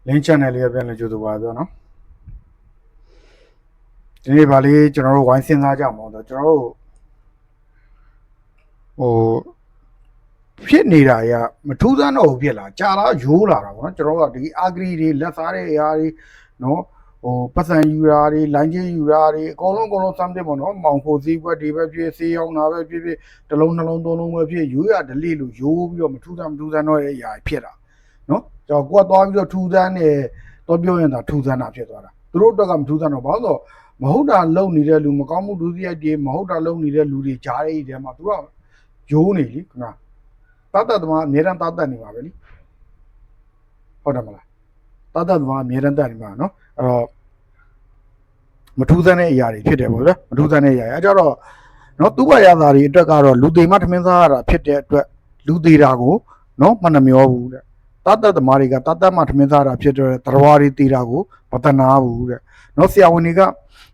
link channel လေးပြန်လဲကြိုးဆိုပါပြောနော်ဒီနေ့ဗာလေးကျွန်တော်တို့ဝိုင်းစဉ်းစားကြမှာတော့ကျွန်တော်တို့ဖြစ်နေတာရမထူးဆန်းတော့ဘူးဖြစ်လာကြာလာရိုးလာတာပေါ့နော်ကျွန်တော်တို့ကဒီအာဂရီတွေလက်စားတဲ့အရာတွေနော်ပတ်စံယူရာတွေလိုင်းချင်းယူရာတွေအကုန်လုံးစမ်းတဲ့ပေါ့နော်မောင်ဖို့စည်းကွက်တွေပဲဖြစ်စေးအောင်တာပဲဖြစ်တစ်လုံးနှလုံးသုံးလုံးပဲဖြစ်ရိုးရဒလိလို့ရိုးပြီးတော့မထူးဆန်းတော့တဲ့အရာဖြစ်လာနော်ကျွန်တော်ကိုကသွားပြီးတော့ထူးဆန်းနေတော့ပြောရင်ဒါထူးဆန်းတာဖြစ်သွားတာသူတို့တော့ကမထူးဆန်းတော့ဘာလို့မဟုတ်တာလုံနေတဲ့လူမကောင်းမှုဒုစရိုက်တွေမဟုတ်တာလုံနေတဲ့လူတွေကြားတဲ့ထဲမှာသူတို့ကရိုးနေလीခဏတတ်သမားအများတန်းတတ်နေပါပဲလीဟုတ်တယ်မလားတတ်သမားအများတန်းတတ်နေပါနော်အဲ့တော့မထူးဆန်းတဲ့အရာတွေဖြစ်တယ်ပေါ့ဗျာမထူးဆန်းတဲ့အရာအဲကြတော့နော်သူ့ဘာရသာတွေအတွက်ကတော့လူသေးမထမင်းစားရတာဖြစ်တဲ့အတွက်လူသေးတာကိုနော်မနှမျောဘူးတဲ့တတ်သမားတွေကတတ်မှထမင်းစားတာဖြစ်တဲ့တရားတွေသေးတာကိုမတနာဘူးတဲ့နော်ဆရာဝန်တွေ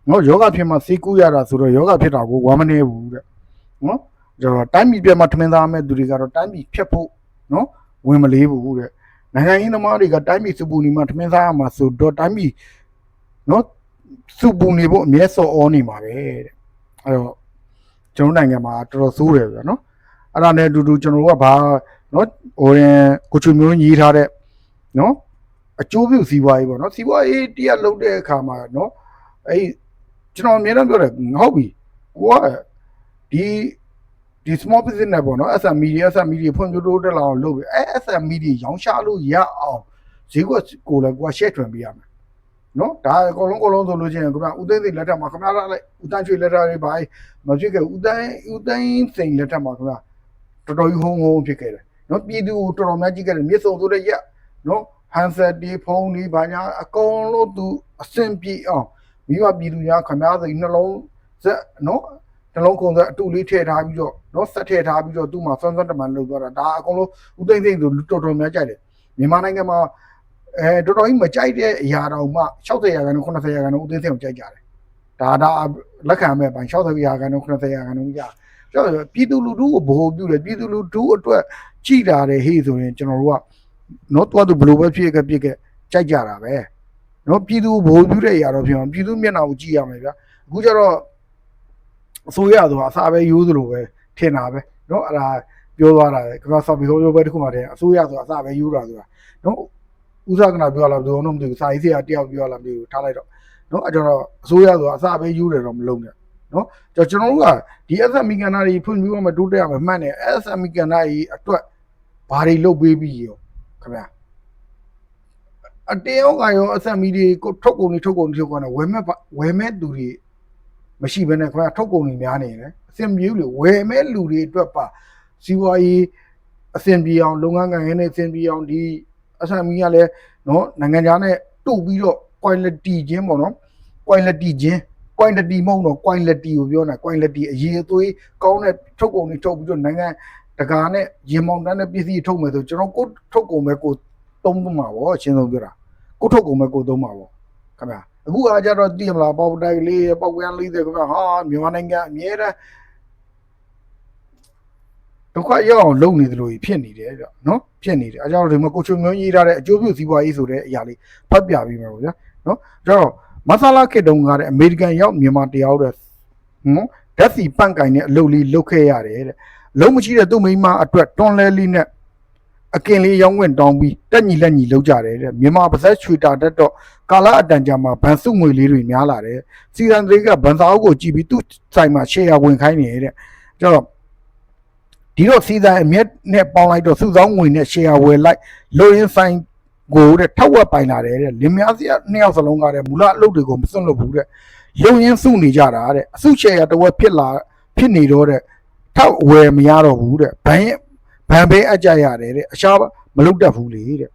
ကနော်ယောဂဖြစ်မှစေးကူးရတာဆိုတော့ယောဂဖြစ်တာကိုဝမ်းမနေဘူးတဲ့နော်ကျွန်တော်တိုင်းပြည်ပြမှာထမင်းသားမဲ့သူတွေကတော့တိုင်းပြည်ဖြတ်ဖို့နော်ဝင်မလေးဘူးတဲ့နိုင်ငံရေးသမားတွေကတိုင်းပြည်စုပူနေမှာထမင်းသားရမှာဆိုတော့တိုင်းပြည်နော်စုပူနေဖို့အမြဲစော်ဩနေမှာပဲတဲ့အဲ့တော့ကျွန်တော်နိုင်ငံမှာတော်တော်ဆိုးတယ်ဗျာနော်အဲ့ဒါနဲ့အတူတူကျွန်တော်တို့ကဘာနော်ကိုချူမျိုးညီးထားတဲ့နော်အကျိုးပြုစီးပွားရေးပေါ့နော်စီးပွားရေးတရားလုပ်တဲ့အခါမှာနော်အဲ့ကျွန်တော်အများအားပြောတယ်ဟုတ်ပြီကိုကဒီ small business နဲ့ပေါ့နော် SME တွေဖွံ့ဖြိုးတိုးတက်လာအောင်လုပ်ပြီSME တွေရောင်းချလို့ရအောင်ဈေးကွက်ကိုလည်းကိုက share ထွင်ပေးရမယ်နော်ဒါအကုန်လုံးဆိုလို့ချင်းခင်ဗျာဦးသိန်းစိန်လက်ထက်မှာခင်ဗျားလိုက်ဦးတန်းချွေလက်ထက်တွေပါမဖြစ်ခဲ့ဦးသိန်းစိန်လက်ထက်မှာခင်ဗျာတော်တော်ကြီးဟုံးဖြစ်ခဲ့တယ်နော်ပြည်သူတော်တော်များကြီးခဲ့တယ်မြစ်စုံဆိုတဲ့ရက်နော်ဟန်ဆက်ဒီဖုန်းဒီဘာညာအကုန်လုံးသူအဆင်ပြေအောင်မိဘပြည်သူများခင်ဗျားစိန်နှလုံးဆက်နော်နှလုံးကုန်စက်အတူလေးထည့်ထားပြီးတော့နော်ဆက်ထည့်ထားပြီးတော့သူ့မှာစွမ်းတမန်လုပ်သွားတာဒါအကုန်လုံးဦးသိန်းစိန်ဆိုတော်တော်များကြိုက်တယ်မြန်မာနိုင်ငံမှာတော်တော်ကြီးမကြိုက်တဲ့အရာတောင်မှ60%ရာခိုင်နှုန်း90%ရာခိုင်နှုန်းဦးသိန်းစိန်ကိုကြိုက်ကြတယ်ဒါလက်ခံမဲ့ပိုင်း60%ရာခိုင်နှုန်း90%ရာခိုင်နှုန်းကြာကျွန်တော်ပြည်သူလူထုကိုဗဟိုပြုတယ်ပြည်သူလူထုအတွက်ကြည်တာတယ်ဟေ့ဆိုရင်ကျွန်တော်တို့ကနော်တွားသူဘလို့ပဲဖြစ်ခဲ့ကြိုက်ကြတာပဲနော်ပြည်သူဗဟိုပြုတဲ့အရာတော့ဖြစ်အောင်ပြည်သူမျက်နှာကိုကြည့်ရမယ်ဗျာအခုကျတော့အစိုးရဆိုတာအစာပဲယူသလိုပဲထင်တာပဲနော်အဲ့ဒါပြောသွားတာကမ္ဘာဆော်ဘီဟိုးပဲတခုမှတည်းအစိုးရဆိုတာအစာပဲယူတာဆိုတာနော်ဥစားကနာပြောလာဘယ်လိုမှမသိဘူးစာရေးဆရာတယောက်ပြောလာမသိဘူးထားလိုက်တော့နော်အဲ့တော့အစိုးရဆိုတာအစာပဲယူတယ်တော့မလုံးနဲ့နော်ကျွန်တော်တို့ကဒီ SME ကဏ္ဍတွေဖွံ့ဖြိုးမှတိုးတက်ရမယ်မှန်တယ် SME ကဏ္ဍကြီးအတွက်ဘာတွေလုပ်ပေးပြီးရောခင်ဗျာအတင်းကရော SME တွေကိုထုတ်ကုန်ဝယ်မဲ့သူတွေမရှိဘဲနဲ့ခင်ဗျာထုတ်ကုန်တွေများနေတယ်အဆင်ပြေလို့ဝယ်မဲ့လူတွေအတွက်ပါစီးပွားရေးအဆင်ပြေအောင်လုပ်ငန်းကိုင်ရင်းနဲ့အဆင်ပြေအောင်ဒီ SME ကလည်းနော်နိုင်ငံခြားနဲ့တူပြီးတော့ quality ချင်းပေါ့နော် quality မဟုတ်တော့ quality ကိုပြောနေတာ quality အရေးအသွေးကောင်းတဲ့ထုတ်ကုန်တွေထုတ်ပြီးတော့နိုင်ငံတကာနဲ့ရင်မောင်တန်းတဲ့ပစ္စည်းထုတ်မယ်ဆိုကျွန်တော်ကိုထုတ်ကုန်ပဲကိုသုံးမှာပေါ့အရှင်းဆုံးပြောတာကိုထုတ်ကုန်ပဲကိုသုံးမှာပေါ့ခင်ဗျာအခုအားကြတော့တည်မလားပေါက်တိုက်လေးပေါက်ကွမ်းလေးတွေခင်ဗျာဟာမြန်မာနိုင်ငံအမြဲတမ်းဒုက္ခရောက်အောင်လုပ်နေသလိုဖြစ်နေတယ်ဗျနော်ဖြစ်နေတယ်အဲကြောင့်ဒီမှာကိုချုံမျိုးရေးထားတဲ့အကျိုးပြုစီးပွားရေးဆိုတဲ့အရာလေးဖတ်ပြပြီးမှာပေါ့ဗျာနော်အဲ့တော့မဆလာခေတုံးကတဲ့အမေရိကန်ရောက်မြန်မာတယောက်တဲ့နော်ဓာတ်စီပန့်ကင်တဲ့အလုပ်လေးလုပ်ခဲ့ရတယ်တဲ့အလုံးမရှိတဲ့သူ့မိန်းမအတွက်တွန်လဲလေးနဲ့အကင်လေးရောင်းဝင်တောင်းပြီးတက်ညီလက်ညီလုပ်ကြတယ်တဲ့မြန်မာပါဇက်ချွေတာတက်တော့ကာလအတန်ကြာမှာဗန်စုငွေလေးတွေများလာတယ်စီရန်တွေကဗန်စာအုပ်ကိုကြည့်ပြီးသူ့ဆိုင်မှာရှယ်ယာဝင်ခိုင်းနေတဲ့ကျတော့ဒီတော့စီဇန်အမြက်နဲ့ပေါင်းလိုက်တော့စုဆောင်းငွေနဲ့ရှယ်ယာဝယ်လိုက်လိုရင်းဆိုင်ကိုတဲ့ထောက်ဝက်ပိုင်လာတယ်တဲ့လင်မယားစီနှစ်ယောက်စလုံးကတဲ့မူလအလုပ်တွေကိုမစွန့်လွတ်ဘူးတဲ့လုံရင်းစုနေကြတာတဲ့အစုရှယ်ယာတဝက်ဖြစ်နေတော့တဲ့ထောက်ဝယ်မရတော့ဘူးတဲ့ဘန်ပဲအကြရတယ်တဲ့အရှားမလုပ်တတ်ဘူးလေတဲ့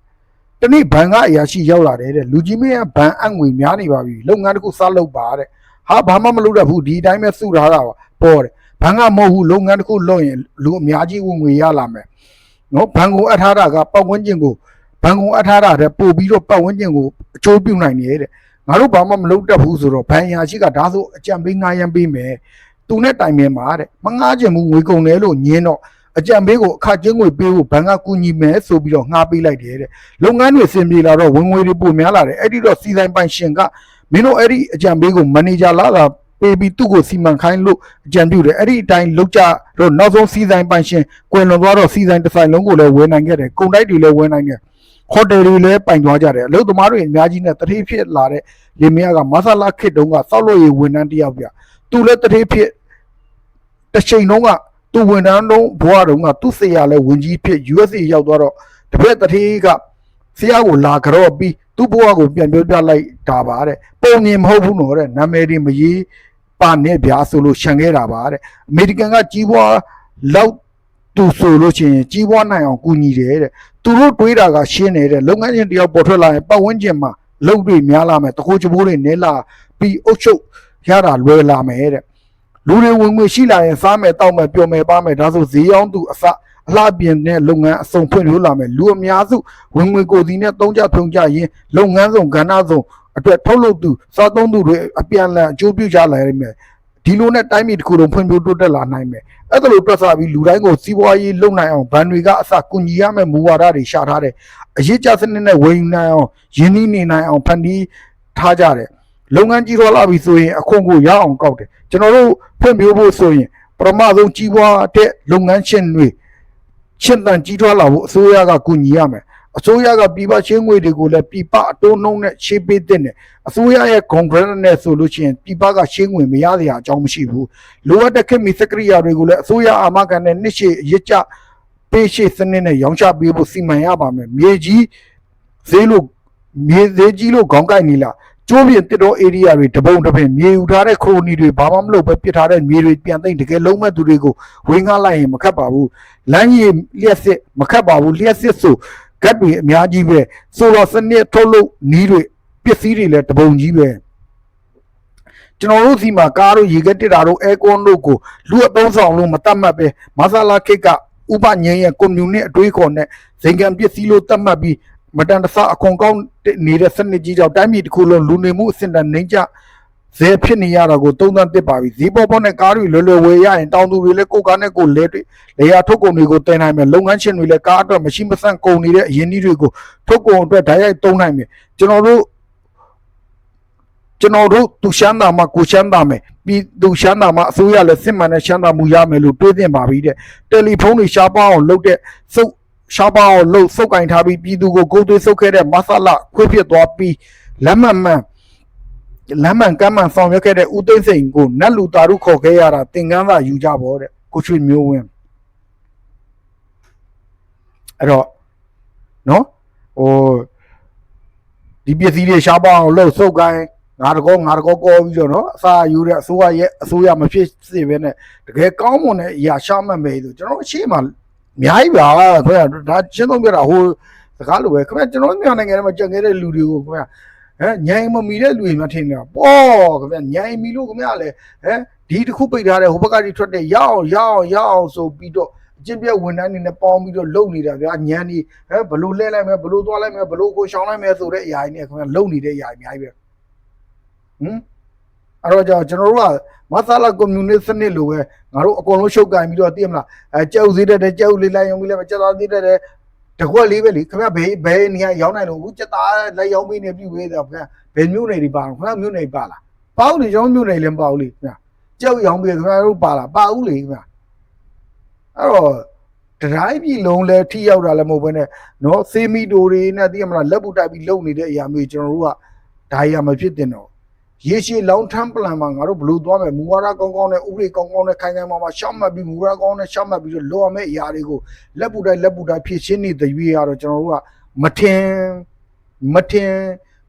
တနေ့ဘန်ကအရာရှိရောက်လာတယ်တဲ့လူကြီးမင်းကဘန်အငွေများနေပါပြီလုပ်ငန်းတစ်ခုစလုပ်ပါတဲ့ဟာဘာမှမလုပ်တတ်ဘူးဒီအတိုင်းပဲစုထားတာပေါ့တဲ့ဘန်ကမဟုတ်ဘူးလုပ်ငန်းတစ်ခုလုပ်ရင်လူအများကြီးဝင်ငွေရလာမယ်နော်ဘန်ကိုအထားတာကပတ်ဝန်းကျင်ကိုဘန်ကိုအထားတာတဲ့ပို့ပြီးတော့ပတ်ဝန်းကျင်ကိုအကျိုးပြုနိုင်နေတဲ့ငါတို့ဘာမှမလုပ်တတ်ဘူးဆိုတော့ဘန်ရာရှိကဒါဆိုအကြံပေးငှားရမ်းပေးမယ်သူနဲ့တိုင်ပင်ပါတဲ့မငှားချင်ဘူးငွေကုန်တယ်လို့ညင်းတော့ အကြံပေးကိုအခကျင်းငွေပေးဖို့ဘဏ်ကကူညီမယ်ဆိုပြီးတော့ငှားပေးလိုက်တယ်တဲ့လုပ်ငန်းတွေအဆင်ပြေလာတော့ဝင်ငွေတွေပိုများလာတယ်အဲ့ဒီတော့စီဆိုင်ပိုင်ရှင်ကမင်းတို့အဲ့ဒီအကြံပေးကိုမန်နေဂျာလာတာပေးပြီးသူ့ကိုစီမံခိုင်းလို့အကြံပြုတယ်အဲ့ဒီအတိုင်းလုပ်ကြတော့နောက်ဆုံးစီဆိုင်ပိုင်ရှင်ကွယ်လွန်သွားတော့စီဆိုင်တစ်ဆိုင်လုံးကိုလည်းဝယ်နိုင်ခဲ့တယ်ကုန်တိုက်တွေလည်းဝယ်နိုင်တယ်ဟိုတယ်တွေလည်းပိုင်သွားကြတယ်အလုပ်သမားတွေအများကြီးနဲ့တတိဖြစ်လာတဲ့လင်မယားကမဆလာခစ်တုံးကစောက်လို့ရဝန်ထမ်းတယောက်ပြသူလည်းတတိဖြစ်တစ်ချိန်လုံးကသူဝန်ထမ်းတုံးဘွားတုံးကသူ့ဆရာလည်းဝင်ကြီးဖြစ် USA ရောက်သွားတော့တပည့်တတိကဆရာကိုလာကြတော့ပြီးသူ့ဘွားကိုပြန်ပြောပြလိုက်တာပါတဲ့ပုံမြင်မဟုတ်ဘူးနော်တဲ့နာမည်တွေမရေးပါနဲ့ဗျာဆိုလို့ရှန်ခဲ့တာပါတဲ့အမေရိကန်ကကြီးပွားလောက်သူဆိုလို့ချင်းကြီးပွားနိုင်အောင်ကူညီတယ်တဲ့သူတို့တွေးတာကရှင်းနေတဲ့လုပ်ငန်းရှင်တယောက်ပေါ်ထွက်လာရင်ပတ်ဝန်းကျင်မှာလုပ်တွေများလာမယ်တခိုးချိုးတွေနဲလာပြီးအုပ်ချုပ်ရတာလွယ်လာမယ်တဲ့လူတွေဝင်ငွေရှိလာရင်စားမယ်တောက်မယ်ပျော်မယ်ပါမယ်ဒါဆိုဈေးရောက်သူအစအလှပြင်တဲ့လုပ်ငန်းအစုံဖွင့်လို့လာမယ်လူအများစုဝင်ငွေကိုစီနဲ့သုံးကြထုံကြရင်လုပ်ငန်းဆောင်ကဏ္ဍဆောင်အတွက်ထုတ်လုပ်သူစားသုံးသူတွေအပြန်လည်အကျိုးပြုကြလာနိုင်မယ်ဒီလိုနဲ့တိုင်းပြည်တစ်ခုလုံးဖွံ့ဖြိုးတိုးတက်လာနိုင်မယ်အဲ့ဒါလိုတွက်ဆပြီးလူတိုင်းကိုစီးပွားရေးလုပ်နိုင်အောင်ဘဏ်တွေကအစကူညီရမယ့်မူဝါဒတွေရှာထားတယ်အရေးကြစနစ်နဲ့ဝယ်ယူနိုင်အောင်ယင်းနှီးနေနိုင်အောင်ဖန်တီးထားကြတယ်လုပ်ငန်းကြီးထွားလာပြီဆိုရင်အခွန်ကိုရအောင်ကောက်တယ်ကျွန်တော်တို့ဖွံ့ဖြိုးဖို့ဆိုရင်ပထမဆုံးကြီးပွားတဲ့လုပ်ငန်းရှင်တွေရှင်းတန်ကြီးထွားလာဖို့အစိုးရကကူညီရမယ်အစိုးရကပြည်ပရှင်းငွေတွေကိုလည်းပြည်ပအတိုးနှုန်းနဲ့ရှင်းပေးတဲ့အစိုးရရဲ့ Congress နဲ့ဆိုလို့ရှိရင်ပြည်ပကရှင်းငွေမရစရာအကြောင်းမရှိဘူးလိုအပ်တဲ့ခေတ်မီစက်ကရိယာတွေကိုလည်းအစိုးရအာမခံတဲ့နှစ်ရှည်ရစ်ကြပေးရှေ့စနစ်နဲ့ရောင်းချပေးဖို့စီမံရပါမယ်မြေကြီးဈေးလို့မြေဈေးကြီးလို့ခေါင်းကိုက်နေလားကျိုးပြင်တစ်တော် area တွေတပုံတပင်မြေယူထားတဲ့ခရိုနီတွေဘာမှမလုပ်ပဲပစ်ထားတဲ့မြေတွေပြန်သိမ့်တကယ်လုံးမဲ့သူတွေကိုဝင်းကားလိုက်ရင်မခတ်ပါဘူးလမ်းကြီးလျှက်စစ်မခတ်ပါဘူးလျှက်စစ်ဆိုဂတ်တွေအများကြီးပဲဆိုတော့စနစ်ထုတ်လို့နီးတွေပစ္စည်းတွေလည်းတပုံကြီးပဲကျွန်တော်တို့စီမှာကားတို့ရေကက်တစ်တာတို့အဲကွန်တို့ကိုလူအသုံးဆောင်လို့မတတ်မှတ်ပဲမဆလာခိတ်ကဥပညင်ရဲ့ကွန်မြူနတီအတွေးခေါ်နဲ့ဇင်ကန်ပစ္စည်းလို့တတ်မှတ်ပြီးမတန်တဆအခွန်ကောင်းနေတဲ့စနစ်ကြီးကြောင့်တိုင်းပြည်တစ်ခုလုံးလူနေမှုအဆင့်တန်းနှိမ့်ကျဇဲဖြစ်နေရတာကိုသုံးသပ်တစ်ပါပြီဈေးပေါ်ပေါ်နဲ့ကားတွေလွယ်လွယ်ဝယ်ရရင်တောင်သူတွေလည်းကိုယ်ကားနဲ့ကိုယ်လဲတွေလေယာထုတ်ကုန်တွေကိုတင်နိုင်မယ်လုပ်ငန်းရှင်တွေလည်းကားအတွက်မရှိမဆန့်ကုန်နေတဲ့အရင်းအနှီးတွေကိုထုတ်ကုန်အတွက်ဓာတ်ရိုက်သုံးနိုင်မယ်ကျွန်တော်တို့သူရှမ်းသာမှာကိုရှမ်းသာမယ်ပြီးသူရှမ်းသာမှာအစိုးရလည်းစစ်မှန်တဲ့ရှမ်းသာမှုရမယ်လို့တွေးသင့်ပါပြီတဲ့တယ်လီဖုန်းတွေရှားပါအောင်လုပ်တဲ့စုပ်ရှားပါအောင်လုပ်စုပ်ကင်ထားပြီးပြည်သူကိုကိုယ်သွေးစုပ်ခဲ့တဲ့မဆလာခွေးဖြစ်သွားပြီးလမ်းမှန်ကမ်းမှန်ဆောင်ရွက်ခဲ့တဲ့ဦးသိန်းစိန်ကိုနတ်လူတာရုခေါ်ခဲ့ရတာသင်္ကန်းသာယူကြပါတဲ့ကိုချွေမျိုးဝင်းအဲ့တော့နော်ဒီပစ္စည်းတွေရှားပါအောင်လုပ်စုပ်ကိုင်ငါတကောကောပြီးတော့နော်အစာယူတဲ့အစိုးရမဖြစ်စေဘဲနဲ့တကယ်ကောင်းမွန်တဲ့အရာရှာမှတ်မယ်ဆိုကျွန်တော်အရှိမအများကြီးပါခင်ဗျာဒါရှင်းသုံးပြတာဟိုစကားလိုပဲခင်ဗျာကျွန်တော်မြန်မာနိုင်ငံထဲမှာကြံခဲ့တဲ့လူတွေကိုခင်ဗျာညိုင်မမီတဲ့လူတွေမှထင်နေတာပေါ့ခင်ဗျာညိုင်မီလို့ခင်ဗျာလေဒီတစ်ခုပိတ်ထားတဲ့ဟိုဘက်ကကြီးထွက်တဲ့ရအောင်ဆိုပြီးတော့အကျင့်ပြဝန်ထမ်းတွေနဲ့ပေါင်းပြီးတော့လုံနေတာဗျာညံနေဘလို့လဲလိုက်မယ်ဘလို့သွားလိုက်မယ်ဘလို့ကိုရှောင်းလိုက်မယ်ဆိုတဲ့အရာကြီးနဲ့ခင်ဗျာလုံနေတဲ့အရာအများကြီးပဲအဲ့တော့ကျွန်တော်တို့ကမဆလာကွန်မြူနတီစနစ်လိုပဲငါတို့အကုန်လုံးရှုပ်ကင်ပြီးတော့သိမလားကြက်ဥသေးတဲ့ကြက်ဥလေးလိုက်ရောင်းပြီးလဲကြက်သားသေးတဲ့တကွက်လေးပဲလေခင်ဗျာဘယ်နေရာရောင်းနိုင်လို့ဘူးကြက်သားလိုက်ရောင်းပြီးနေပြီဝေးတော့ခင်ဗျာဘယ်မျိုးနေတွေပါခင်ဗျာမျိုးနေပါလားပေါင်းနေကျွန်တော်မျိုးနေလည်းမပါဘူးလေခင်ဗျာကြက်ဥရောင်းပြီးခင်ဗျာတို့ပါလားပါဘူးလေခင်ဗျာအဲ့တော့တတိုင်းပြည်လုံးလဲထိရောက်တာလည်းမဟုတ်ဘဲနဲ့နော်စေမီတိုတွေနဲ့သိမလားလက်ပူတိုက်ပြီးလုံနေတဲ့အရာမျိုးကျွန်တော်တို့ကဒါရမဖြစ်တင်တော့ရေရှည်လောင်းထမ်းပလန်မှာငါတို့ဘလို့သွားမယ်မူဝါဒကောင်းကောင်းနဲ့ဥပဒေကောင်းကောင်းနဲ့ခိုင်ခိုင်မာမာရှောက်မှတ်ပြီးမူဝါဒကောင်းနဲ့ရှောက်မှတ်ပြီးတော့လိုရမယ့်အရာတွေကိုလက်ပူတိုင်းဖြည့်ရှင်းနေတဲ့ရွေးရတော့ကျွန်တော်တို့ကမထင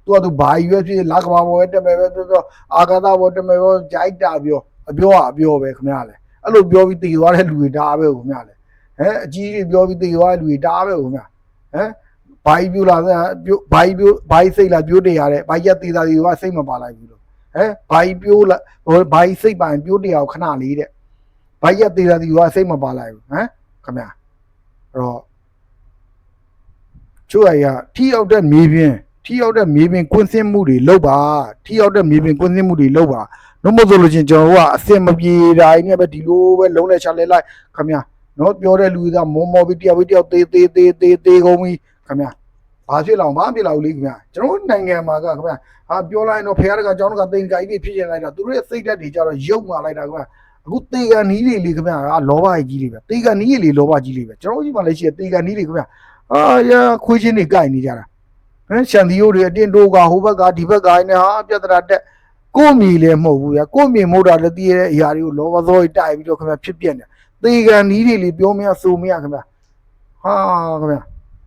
်သူဘာရွေးဖြစ်လာကဘာဘောတက်မယ်ပဲပြောအာဂါသဘောတက်မယ်ပဲကြိုက်တာပြောအပြောပဲခင်ဗျားလေအဲ့လိုပြောပြီးတည်သွားတဲ့လူတွေဒါပဲခင်ဗျားလေအကြီးကြီးပြောပြီးတည်သွားတဲ့လူတွေဒါပဲခင်ဗျာဘာကြီးပြိုးလာဘာကြီးစိတ်လာပြိုးတရားတဲ့ဘာကြီးတည်တာတွေကစိတ်မပါလိုက်ဘူးလို့ဘာကြီးပြိုးလာဘာကြီးစိတ်ပိုင်ပြိုးတရားကိုခဏလေးတဲ့ဘာကြီးတည်တာတွေကစိတ်မပါလိုက်ဘူးခင်ဗျာအဲ့တော့ချို့အရာထီရောက်တဲ့မြေပြင်ကွင်းစင်းမှုတွေလုပ်ပါနှုတ်မဆိုလို့ချင်းကျွန်တော်တို့ကအစင်မပြေတာနဲ့ပဲဒီလိုပဲလုံးလဲချလဲလိုက်ခင်ဗျာ နော်ပြောတဲ့လူကမောပြီးတယောက်သေးကုန်ပြီခင်ဗျာဘာဖြစ်လောင်ဘာဖြစ်လောက်လေးခင်ဗျာကျွန်တော်နိုင်ငံမှာကခင်ဗျာဟာပြောလိုက်တော့ဖခင်ကကျောင်းကတိန်ကြိုက်ပြီးဖြစ်နေလိုက်တာသူတို့ရဲ့စိတ်ဓာတ်တွေကြတော့ရုပ်မာလိုက်တာခင်ဗျာအခုတေကန်နီးလေးခင်ဗျာလောဘကြီးလေးပဲတေကန်နီးလေးလောဘကြီးလေးပဲကျွန်တော်ကြီးမှလည်းရှိတေကန်နီးလေးခင်ဗျာအာရခွေးချင်းတွေကြိုက်နေကြတာဟမ်ရှန်ဒီယိုတွေအတင်းတိုးကဟိုဘက်ကဒီဘက်ကနဲ့ဟာပြဿနာတက်ကိုမီလည်းမဟုတ်ဘူးဗျာကိုမီမဟုတ်တာလည်းတည်ရတဲ့အရာတွေကိုလောဘသောတိုက်ပြီးတော့ခင်ဗျာဖြစ်ပြနေတေကန်နီးလေးပြောမရဆိုမရခင်ဗျာဟာခင်ဗျာ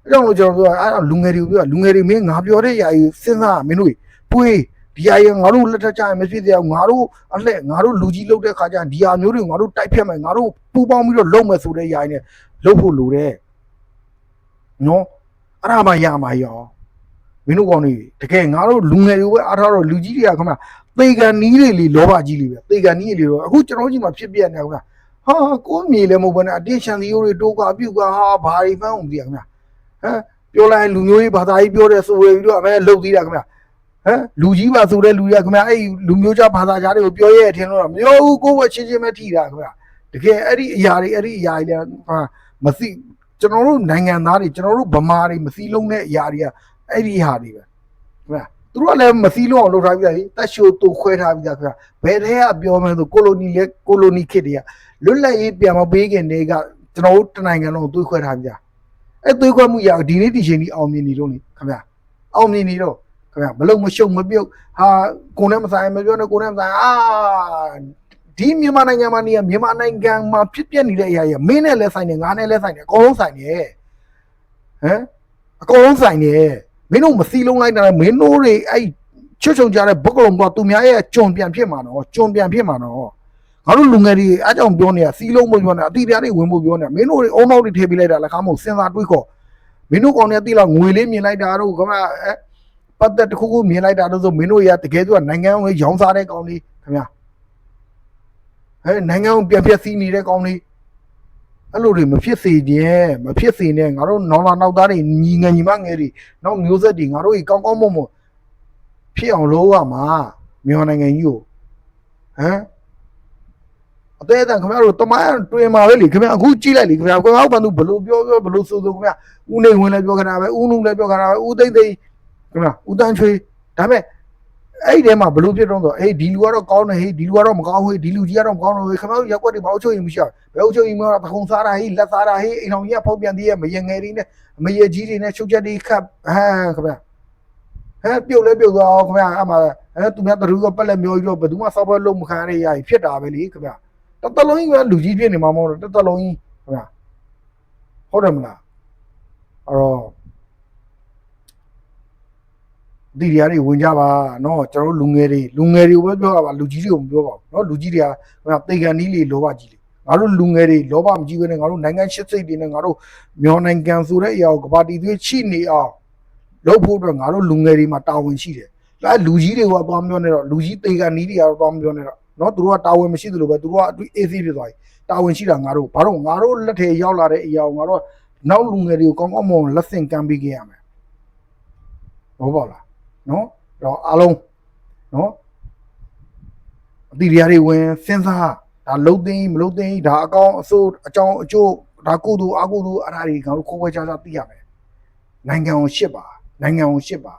အဲ့တော့ကျွန်တော်ပြောအဲ့လူငယ်တွေပြောလူငယ်တွေမင်းငါပြောတဲ့ຢာကြီးစဉ်းစားမင်းတို့ပွေးဒီຢာကြီးငါတို့လက်ထက်ကြရင်မဖြစ်သေးဘူးငါတို့အလှငါတို့လူကြီးလုပ်တဲ့ခါကျရင်ဒီຢာမျိုးတွေငါတို့တိုက်ဖြတ်မယ်ငါတို့ပူပေါင်းပြီးတော့လုပ်မယ်ဆိုတဲ့ຢာကြီးနဲ့လုပ်ဖို့လိုတယ်နော်အဲ့ဒါမှရမှာရောမင်းတို့ကောင်းနေတကယ်ငါတို့လူငယ်တွေပဲအားထားတော့လူကြီးတွေကခင်ဗျသေကန်နီးတွေလေလောဘကြီးလေပဲသေကန်နီးတွေတော့အခုကျွန်တော်ကြီးမှဖြစ်ပြနေခင်ဗျဟာကိုမြေလည်းမဟုတ်ဘဲနဲ့အတင်းရှန်သီယိုတွေတိုးကအပြုတ်ကဟာဘာတွေမှန်းမသိရခင်ဗျဟမ်ပြောလိုက်လူမျိုးကြီးဘာသာကြီးပြောတဲ့ဆိုရပြီးတော့အမဲလှုပ်သေးတာခင်ဗျဟမ်လူကြီးပါဆိုတဲ့လူတွေကခင်ဗျအဲ့လူမျိုးခြားဘာသာခြားတွေကိုပြောရဲအထင်လို့တော့မပြောဘူးကိုယ်ကချင်းချင်းပဲထိတာခင်ဗျတကယ်အဲ့ဒီအရာတွေလည်းဟာမသိကျွန်တော်တို့နိုင်ငံသားတွေကျွန်တော်တို့ဗမာတွေမသိလုံးတဲ့အရာတွေကအဲ့ဒီဟာတွေပဲခင်ဗျသူတို့ကလည်းမသိလုံးအောင်လုပ်ထားပြီးသားလေတက်ရှိုးတူခွဲထားပြီးသားခင်ဗျဘယ်ထဲကပြောမယ်ဆိုကိုလိုနီခေတ်တွေကလွတ်လပ်ရေးပြန်မပေးခင်တည်းကကျွန်တော်တို့တနိုင်ငံလုံးသွေးခွဲထားပြီးသားအဲ့သွေးခွဲမှုရဒီနေ့ဒီချိန်ကြီးအောင်မြင်နေတော့လေခင်ဗျအောင်မြင်နေတော့ခင်ဗျမလုံမရှုံမပြုတ်ဟာကိုယ်နဲ့မဆိုင်မပြောနဲ့ကိုယ်နဲ့မဆိုင်ဒီမြန်မာနိုင်ငံမှာနေရမြန်မာနိုင်ငံမှာဖြစ်ပျက်နေတဲ့အရာကြီးမင်းနဲ့လည်းဆိုင်တယ်ငါနဲ့လည်းဆိုင်တယ်အကုန်လုံးဆိုင်တယ်ဟမ်အကုန်လုံးဆိုင်တယ်မင်းတို့မစီလုံးလိုက်တာမင်းတို့တွေအဲ့ချွတ်ချုံကြတဲ့ဘုတ်ကလုံးကသူများရဲ့ကြုံပြန်ဖြစ်မှာနော်ကြုံပြန်ဖြစ်မှာနော်ငါတို့လူငယ်တွေအားကြောင့်ပြောနေတာစီလုံးမပြောနေတာအတိတရားတွေဝင်ဖို့ပြောနေတာမင်းတို့တွေအုံနောက်တွေထည့်ပေးလိုက်တာလည်းခါမဟုတ်စဉ်းစားတွေးခေါ်မင်းတို့ကောင်တွေတိလောက်ငွေလေးမြင်လိုက်တာတို့ကမပတ်သက်တစ်ခုခုမြင်လိုက်တာတို့ဆိုမင်းတို့ရတကယ်ဆိုနိုင်ငံကိုရောင်းစားတဲ့ကောင်တွေခင်ဗျာနိုင်ငံကိုပြန်ပြက်စီးနေတဲ့ကောင်တွေအဲ့လိုတွေမဖြစ်စေခြင်းမဖြစ်စေနဲ့ငါတို့နောင်လာနောက်သားတွေညီငယ်ညီမငယ်တွေနောက်မျိုးဆက်တွေငါတို့ကြီးကောင်းကောင်းမွန်မွန်ဖြစ်အောင်လုပ်ရမှာမြန်မာနိုင်ငံကြီးကိုအသေးအတန်ခင်ဗျားတို့တမိုင်းတွင်မှာပဲလေခင်ဗျာအခုကြည့်လိုက်လေခင်ဗျာကိုအောင်ဘန်သူဘလို့ပြောဘလို့ဆိုခင်ဗျာဦးနေဝင်လည်းပြောခတာပဲဦးနုလည်းပြောခတာပဲဦးသိမ့်သိမ့်ခင်ဗျာဦးတန်းချွေဒါပေမဲ့အဲ့ဒီထဲမှာဘလို့ဖြစ်တော့အေးဒီလူကတော့ကောင်းတယ်ဟေးဒီလူကတော့မကောင်းဘူးဒီလူကြီးကတော့မကောင်းတော့ခင်ဗျားရက်ွက်တွေဘာအချုပ်ရင်မရှိဘယ်အချုပ်ရင်မတော့တခုံစားတာဟေးလက်စားတာဟေးအိမ်တော်ကြီးကဖောက်ပြန်သေးရဲ့မရေငယ်တွေနဲ့မရေကြီးတွေနဲ့ချုပ်ချက်တွေခတ်ခင်ဗျာပြုတ်လဲပြုတ်သွားအောင်ခင်ဗျာအမှသူများတရူးကပက်လက်မျိုးကြီးတော့ဘယ်သူမှစောက်ပွဲလုံးမခံရတဲ့ရာကြီးဖြစ်တာပဲလေခင်ဗျာတလုံးကြီးကလူကြီးဖြစ်နေမှာမဟုတ်တော့တလုံးကြီးခင်ဗျာဟုတ်တယ်မလားအဲ့တော့ဒီနေရာတွေဝင်ကြပါနော်ကျွန်တော်တို့လူငယ်တွေကိုပဲပြောတာပါလူကြီးတွေကိုမပြောပါဘူးနော်လူကြီးတွေကခင်ဗျာတေကန်နီးလေလောဘကြီးလေငါတို့လူငယ်တွေလောဘမကြီးဘဲနဲ့ငါတို့နိုင်ငံရှစ်စိတ်တွေနဲ့ငါတို့မြန်မာနိုင်ငံဆိုတဲ့အရာကိုကဘာတီသွေးချိနေအောင်လုပ်ဖို့အတွက်ငါတို့လူငယ်တွေမှာတာဝန်ရှိတယ်အဲလူကြီးတွေကသွားမပြောနဲ့တော့လူကြီးတေကန်နီးတွေကတော့သွားမပြောနဲ့တော့နော်သူတို့ကတာဝန်မရှိသလိုပဲသူတို့ကအတွေ့အေးသေးဖြစ်သွားပြီတာဝန်ရှိတာငါတို့ဘာလို့ငါတို့လက်ထဲရောက်လာတဲ့အရာကိုငါတို့နောက်လူငယ်တွေကိုကောင်းကောင်းမွန်လက်ဆင့်ကမ်းပေးခဲ့ရမယ်ဟုတ်ပါလားနော်တော့အားလုံးနော်အတိတရားတွေဝင်စဉ်းစားဒါလှုပ်သိမ်းမလှုပ်သိမ်းဒါအကောင်အစိုးအကြောင်းအကျိုးဒါကုသိုလ်အကုသိုလ်အဲ့ဒါတွေငါတို့ခိုးခွဲခြားခြားသိရမယ်နိုင်ငံကိုရှစ်ပါ